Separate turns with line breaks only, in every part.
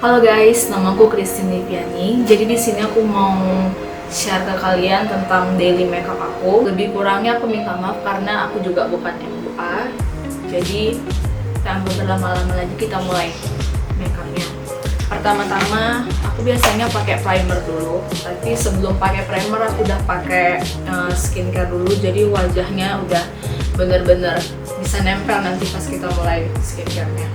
Halo guys, namaku Christine Liviani. Jadi di sini aku mau share ke kalian tentang daily makeup aku. Lebih kurangnya aku minta maaf karena aku juga bukan MUA. Jadi tanpa berlama-lama lagi kita mulai makeupnya. Pertama-tama aku biasanya pakai primer dulu. Tapi sebelum pakai primer aku udah pakai skincare dulu. Jadi wajahnya udah bener-bener bisa nempel nanti pas kita mulai skincare-nya.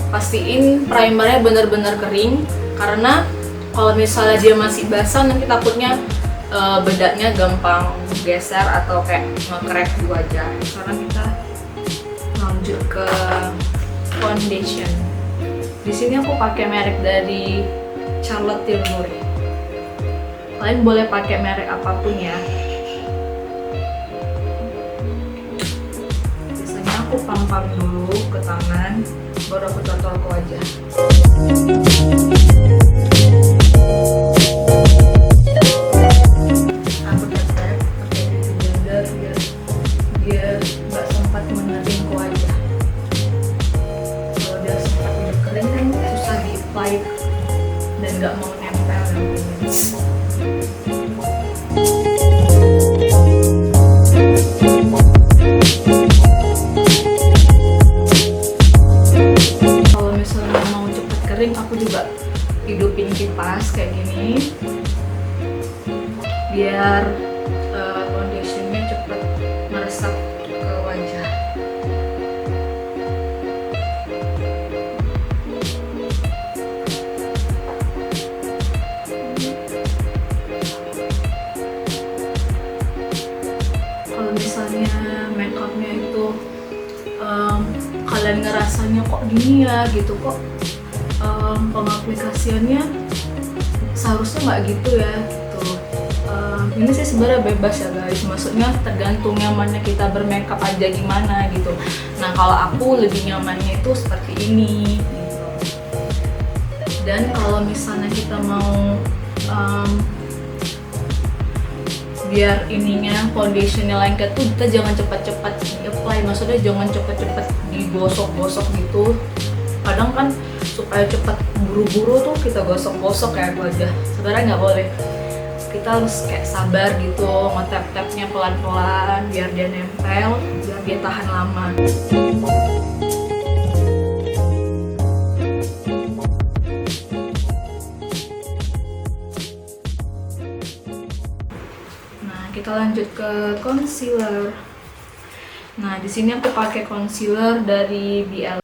Pastiin primernya bener-bener kering, karena kalau misalnya dia masih basah nanti takutnya bedaknya gampang geser atau kayak nge-crack di wajah. Karena kita lanjut ke foundation. Di sini aku pakai merek dari Charlotte Tilbury. Kalian boleh pakai merek apapun ya. Biasanya aku pam-pam dulu ke tangan, baru aku contoh ke wajah. Aku tap-tap pakai beauty blender biar nggak sempat mengering ke wajah. Kalau udah sempat udah kering kan susah di-apply dan nggak mau nempel nantinya. Aku juga hidupin kipas kayak gini biar foundationnya cepet meresap ke wajah. Kalau misalnya makeupnya itu kalian ngerasanya kok gini ya gitu, kok pengaplikasiannya seharusnya nggak gitu ya gitu. Ini sih sebenarnya bebas ya guys, maksudnya tergantung nyamannya kita bermakeup aja gimana gitu. Nah kalau aku lebih nyamannya itu seperti ini gitu. Dan kalau misalnya kita mau biar ininya foundationnya lengket tuh kita jangan cepat-cepat apply, maksudnya jangan cepet-cepet digosok-gosok gitu. Kadang kan supaya cepat buru-buru tuh kita gosok-gosok kayak wajah. Sebenarnya nggak boleh. Kita harus kayak sabar gitu, nge-tap-tapnya pelan-pelan biar dia nempel, biar dia tahan lama. Nah, kita lanjut ke concealer. Nah, di sini aku pakai concealer dari BL.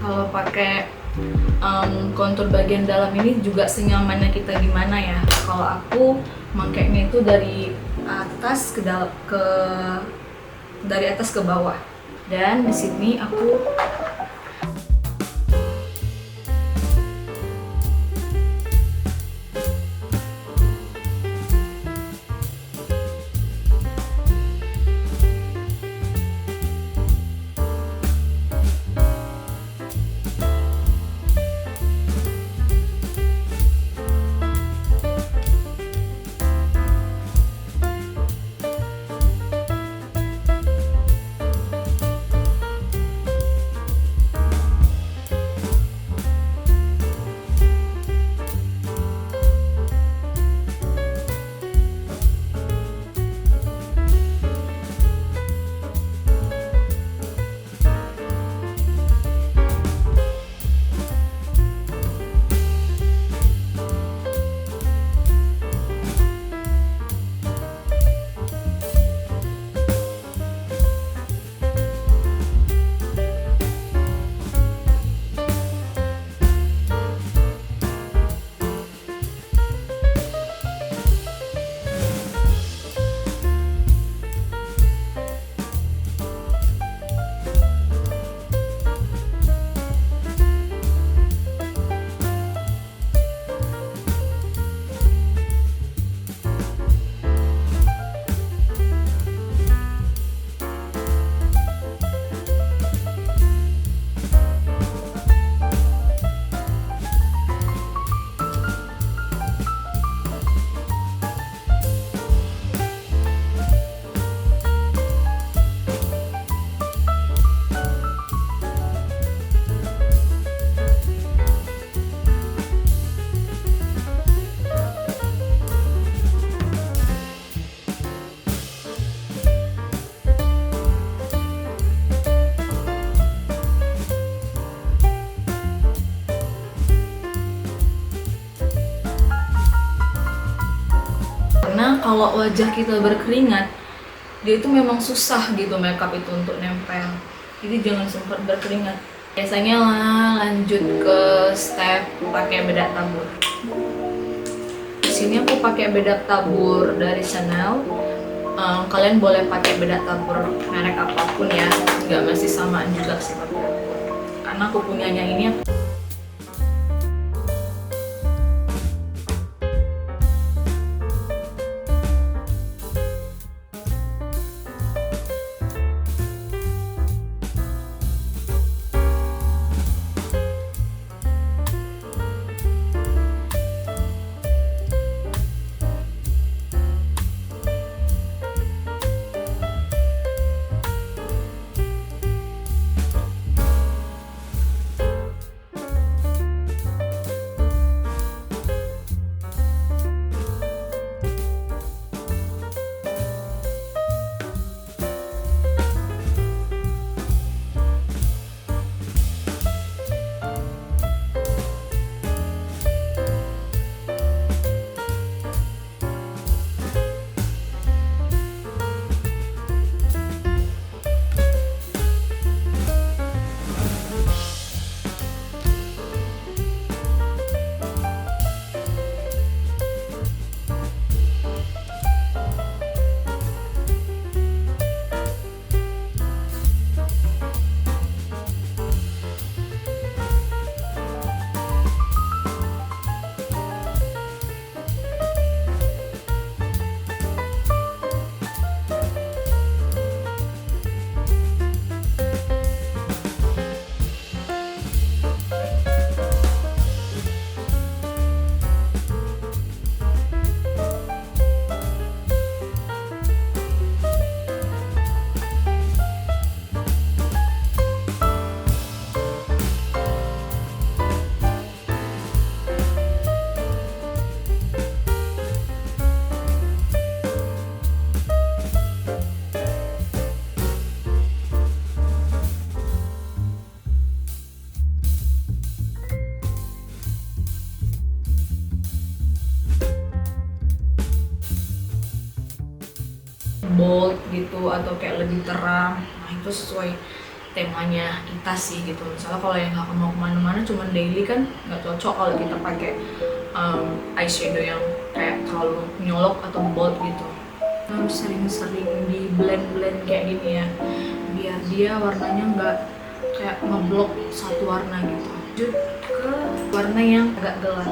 Kalau pakai kontur bagian dalam ini juga senyamannya kita gimana ya. Kalau aku makainya itu dari atas dari atas ke bawah. Dan di sini aku kalau wajah kita berkeringat, dia itu memang susah gitu makeup itu untuk nempel. Jadi jangan sempat berkeringat. Biasanya lanjut ke step pakai bedak tabur. Di sini aku pakai bedak tabur dari Chanel. Kalian boleh pakai bedak tabur merek apapun ya, nggak mesti samaan juga sih pakai aku. Karena aku punyanya ini. Bold gitu atau kayak lebih terang, nah itu sesuai temanya kita sih gitu. Misalnya kalau yang nggak mau kemana-mana cuman daily kan nggak cocok kalau kita pakai eyeshadow yang kayak terlalu nyolok atau bold gitu. Harus sering-sering di blend kayak gini ya, biar dia warnanya nggak kayak ngeblok satu warna gitu. Lanjut ke warna yang agak gelap.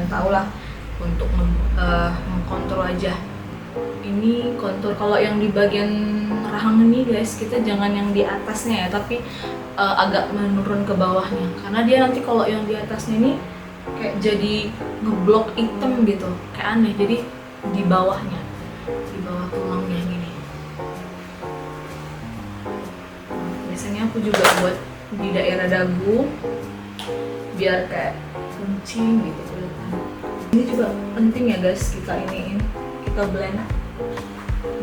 kalian tahu lah untuk mengkontur wajah. Ini kontur kalau yang di bagian rahang ini guys, kita jangan yang di atasnya ya, tapi agak menurun ke bawahnya, karena dia nanti kalau yang di atasnya ini kayak jadi ngeblok hitam gitu, kayak aneh. Jadi di bawahnya, di bawah tulangnya gini. Biasanya aku juga buat di daerah dagu biar kayak runcing gitu kelihatan. Ini juga penting ya guys, kita iniin, kita blend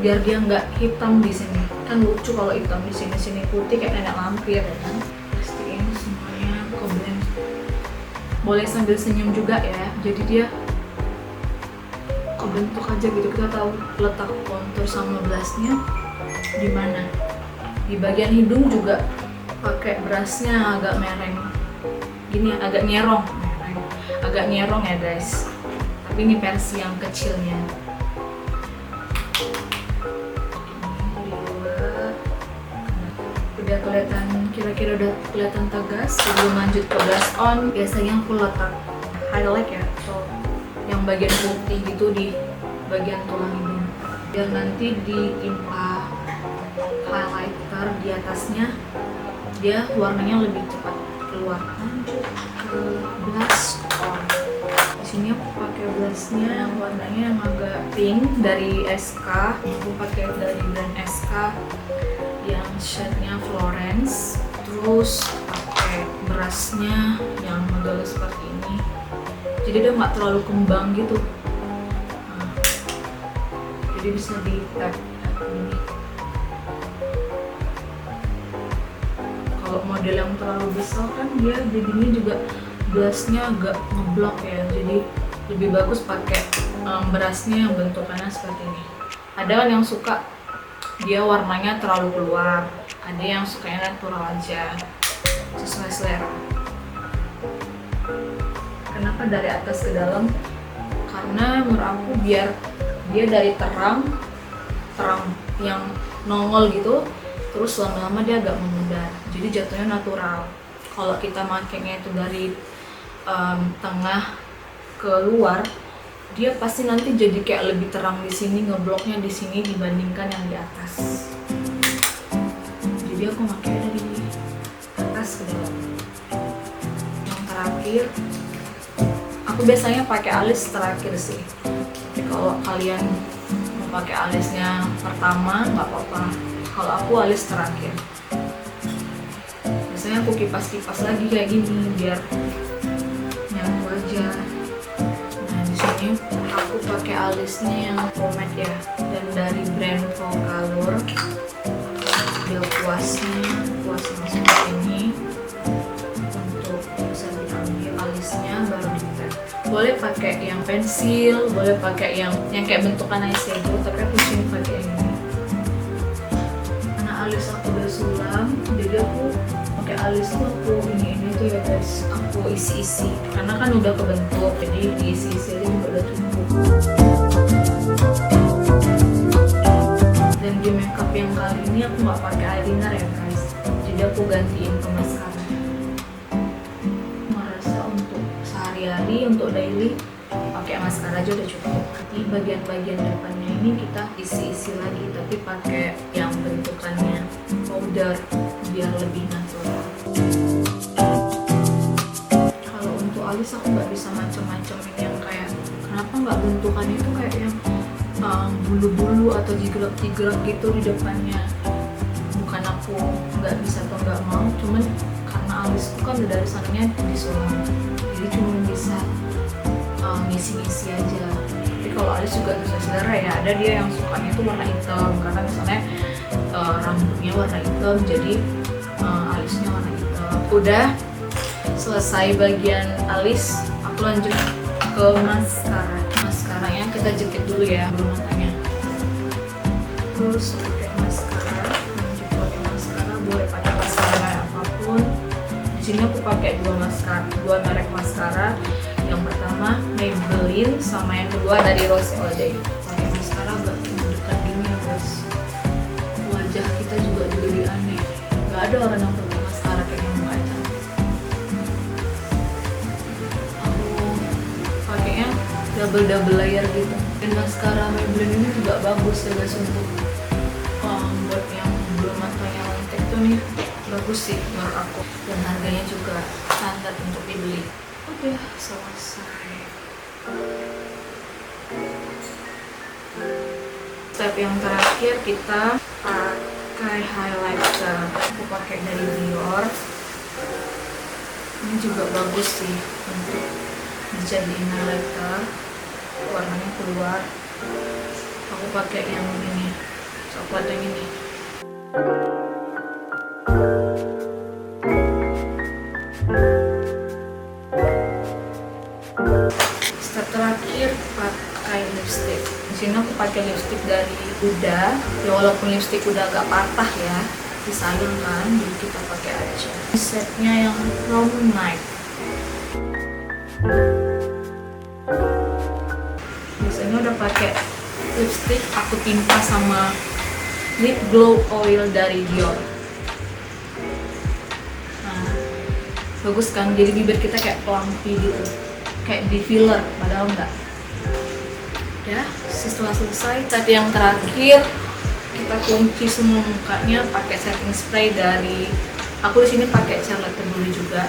biar dia nggak hitam di sini. Kan lucu kalau hitam di sini putih kayak nenek lampir ya kan. Pastiin semuanya ke blend. Boleh sambil senyum juga ya. Jadi dia kebentuk aja gitu. Kita tahu letak kontur sama blushnya di mana. Di bagian hidung juga pakai brushnya agak mereng. Gini agak nyerong, agak nyerong ya guys. Tapi ini versi yang kecilnya. Udah kelihatan, kira-kira udah kelihatan tegas. Sebelum lanjut ke blush on, biasanya aku letak highlight ya, atau yang bagian putih gitu di bagian tulang hidung, biar nanti ditimpa highlighter di atasnya, dia warnanya lebih cepat keluar. Lanjut ke blush on. Di sini aku pakai blushnya yang warnanya yang agak pink dari SK. Aku pakai dari brand SK yang shade-nya Florence. Terus pakai brushnya yang modelnya seperti ini. Jadi dia nggak terlalu kembang gitu. Nah, jadi bisa di tap ini. Kalau model yang terlalu besar kan dia jadinya juga blushnya agak ngeblok ya. Jadi lebih bagus pakai brushnya yang bentukannya seperti ini. Ada kan yang suka dia warnanya terlalu keluar, ada yang sukanya natural aja, sesuai selera. Kenapa dari atas ke dalam? Karena menurut aku biar dia dari terang yang nongol gitu, terus lama-lama dia agak memudar, jadi jatuhnya natural. Kalau kita makainya itu dari tengah ke luar, dia pasti nanti jadi kayak lebih terang di sini, ngebloknya di sini dibandingkan yang di atas. Jadi aku pakai dari atas ke dalam. Yang terakhir, aku biasanya pakai alis terakhir sih. Tapi kalau kalian mau pakai alisnya pertama nggak apa-apa. Kalau aku alis terakhir. Biasanya aku kipas-kipas lagi kayak gini biar nyatu aja. Ini aku pakai alisnya yang pomade ya, dan dari brand Volcolor. Dia kuasnya seperti ini. Untuk bisa diambil alisnya baru di tap. Boleh pakai yang pensil, boleh pakai yang kayak bentukan eyeshadow, tapi aku sini pakai ini. Karena alis aku udah sulam, jadi aku pakai alis tuh aku ini tuh ya guys, aku isi-isi karena kan udah kebentuk, jadi diisi-isi aja juga udah cukup. Dan di makeup yang kali ini aku nggak pakai eyeliner ya guys, jadi aku gantiin ke mascara. Merasa untuk sehari-hari, untuk daily pakai mascara aja udah cukup. Di bagian-bagian depannya ini kita isi-isi lagi, tapi pakai yang bentukannya powder biar lebih natural. Kalau untuk alis aku nggak bisa macam-macamin yang kayak, kenapa nggak bentukannya itu kayak yang bulu-bulu atau jigrek-jigrek gitu di depannya. Bukan aku nggak bisa atau nggak mau, cuman karena alis itu kan dari sananya disulam, jadi cuma bisa ngisi-ngisi aja. Tapi kalau alis juga bisa selera ya, ada dia yang sukanya itu warna hitam karena misalnya rambutnya warna hitam, jadi alisnya warna hitam. Udah selesai bagian alis, aku lanjut ke maskara. Maskaranya kita jepit dulu ya bulu matanya. Terus pakai maskara, lanjut pakai maskara, boleh pakai maskara apapun. Di sini aku pakai dua merek maskara. Yang pertama Maybelline, sama yang kedua dari Rose All-Day. Pakai maskara agak dekat gini ya guys. Wajah kita juga jadi aneh. Gak ada orang yang pakai maskara kayak yang muka cantik. Aku pakainya double layer gitu. Dan mascara Maybelline ini juga bagus ya guys untuk buat yang belum matanya lentik tuh nih, bagus sih menurut aku, dan harganya juga standar untuk dibeli. Udah selesai. Step yang terakhir kita pakai highlighter. Aku pakai dari Dior. Ini juga bagus sih untuk dijadiin highlighter, warnanya keluar. Aku pakai yang ini, coklat yang ini. Step terakhir pakai lipstick. Di sini aku pakai lipstick dari Huda. Ya walaupun lipstick udah agak patah ya, disayang kan, jadi kita pakai aja. Setnya yang Prom Night. Biasanya udah pakai lipstick, aku timpa sama lip glow oil dari Dior. Nah, bagus kan? Jadi bibir kita kayak plumpy gitu, kayak di filler, padahal enggak. Ya, setelah selesai, tadi yang terakhir kita kunci semua mukanya pakai setting spray dari aku. Di sini pakai Charlotte Tilbury juga.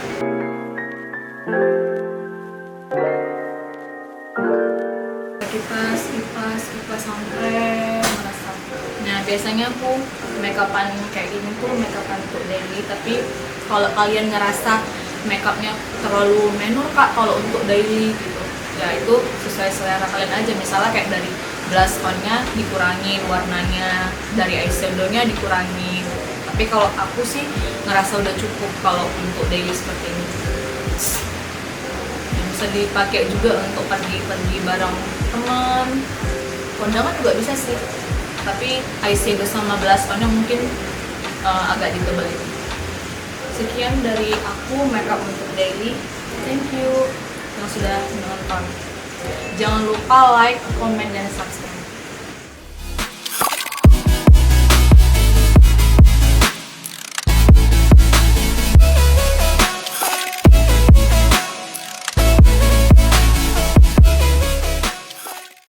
Kipas sampai merasa. Nah, biasanya aku makeupan kayak gini tuh makeupan untuk daily, tapi kalau kalian ngerasa makeupnya terlalu menor kak kalau untuk daily gitu, ya itu sesuai selera kalian aja. Misalnya kayak dari blush on-nya dikurangin warnanya, dari eyeshadow-nya dikurangin. Tapi kalau aku sih ngerasa udah cukup kalau untuk daily seperti ini. Ya, bisa dipakai juga untuk pergi bareng teman, kondangan juga bisa sih. Tapi eyeshadow sama blush on-nya mungkin agak ditebelin. Sekian dari aku makeup untuk daily. Thank you yang sudah menonton. Jangan lupa like, comment, dan subscribe.